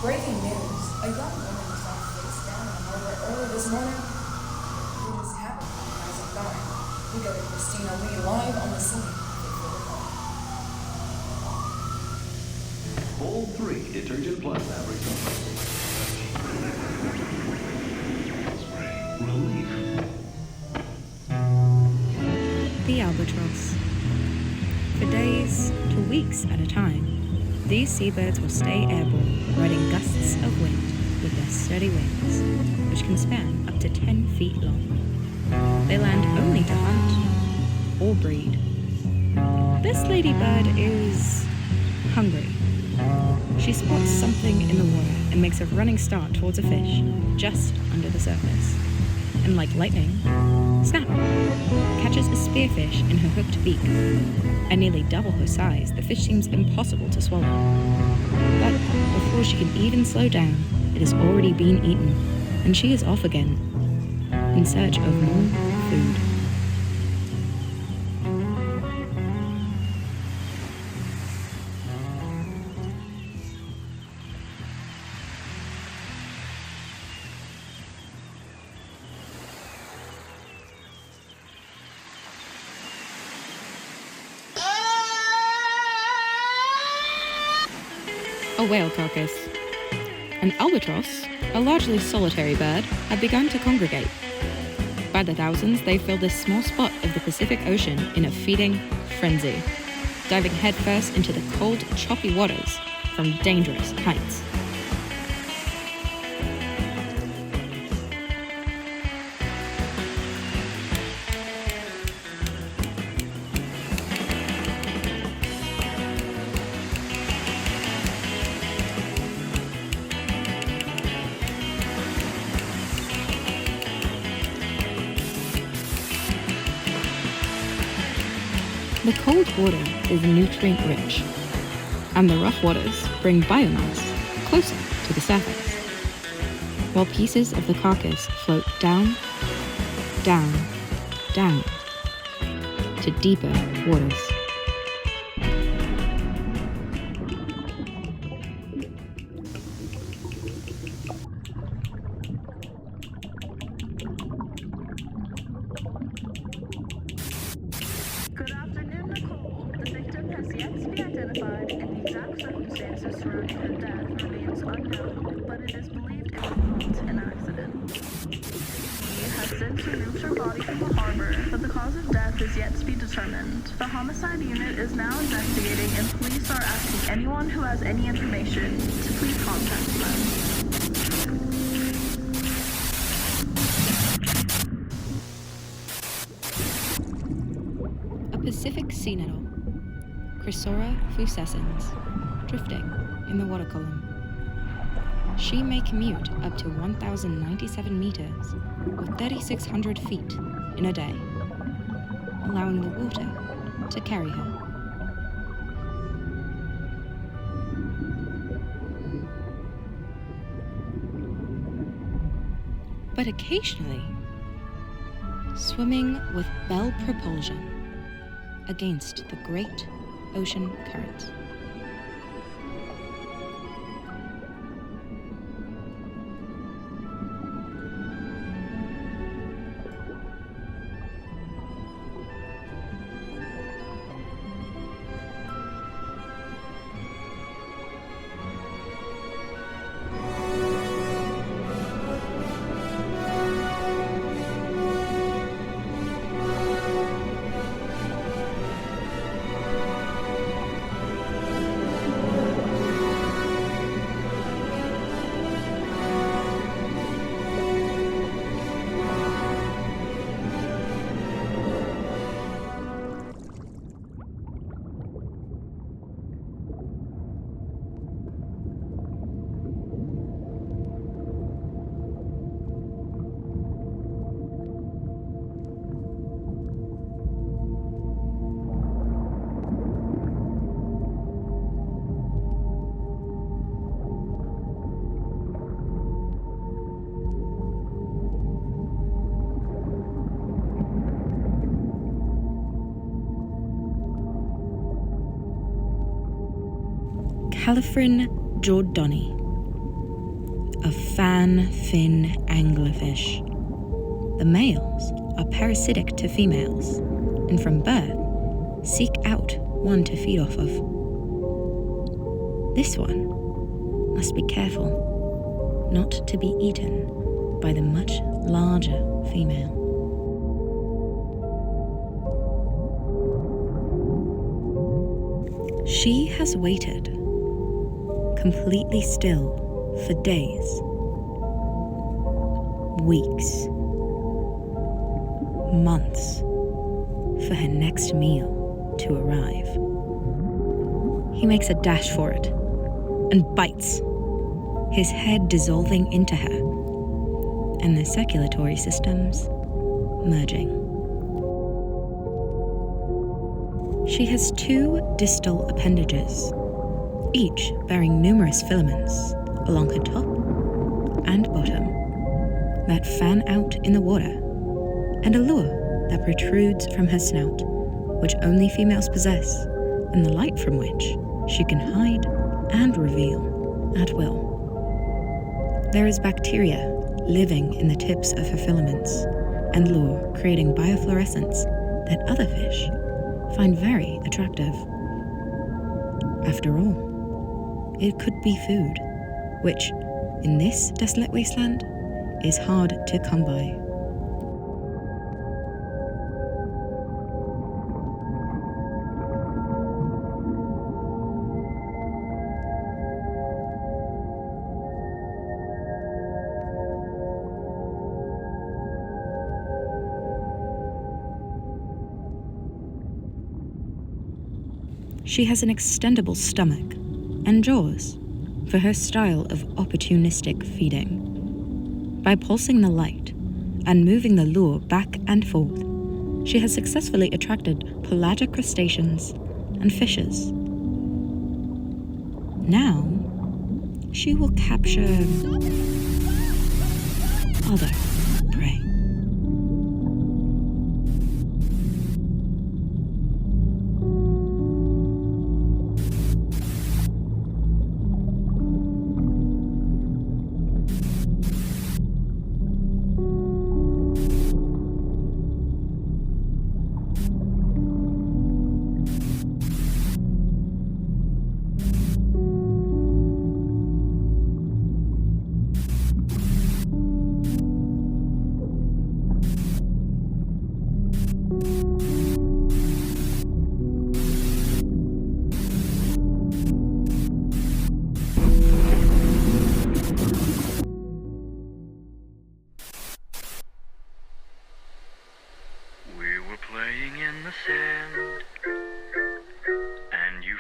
Breaking news. A young woman was found face down in the harbor early this morning. It has happened as of 9. We go to Christina Lee live on the scene. All 3 Detergent Plus fabrics are relief. The albatross. For days to weeks at a time, these seabirds will stay airborne, riding gusts of wind with their sturdy wings, which can span up to 10 feet long. They land only to hunt or breed. This ladybird is hungry. She spots something in the water and makes a running start towards a fish just under the surface. And like lightning, snap! Catches a spearfish in her hooked beak. At nearly double her size, the fish seems impossible to swallow. But before she can even slow down, it has already been eaten, and she is off again, in search of more food. A whale carcass. An albatross, a largely solitary bird, have begun to congregate. By the thousands, they fill this small spot of the Pacific Ocean in a feeding frenzy, diving headfirst into the cold, choppy waters from dangerous heights. The cold water is nutrient-rich, and the rough waters bring biomass closer to the surface, while pieces of the carcass float down, down, down, to deeper waters. The homicide unit is now investigating, and police are asking anyone who has any information to please contact them. A Pacific sea nettle, Chrysora fuscescens, drifting in the water column. She may commute up to 1,097 meters, or 3,600 feet, in a day, allowing the water to carry her. But occasionally, swimming with bell propulsion against the great ocean current. Califrin Jordani, of fan-fin anglerfish. The males are parasitic to females, and from birth seek out one to feed off of. This one must be careful not to be eaten by the much larger female. She has waited, completely still, for days, weeks, months, for her next meal to arrive. He makes a dash for it and bites, his head dissolving into her, and the circulatory systems merging. She has 2 distal appendages, each bearing numerous filaments along her top and bottom that fan out in the water, and a lure that protrudes from her snout, which only females possess, and the light from which she can hide and reveal at will. There is bacteria living in the tips of her filaments and lure, creating biofluorescence that other fish find very attractive. After all, it could be food, which, in this desolate wasteland, is hard to come by. She has an extendable stomach and jaws for her style of opportunistic feeding. By pulsing the light and moving the lure back and forth, she has successfully attracted pelagic crustaceans and fishes. Now, she will capture other prey.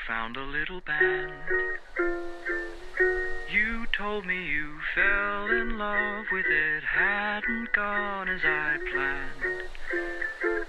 Found a little band. You told me you fell in love with it, hadn't gone as I planned.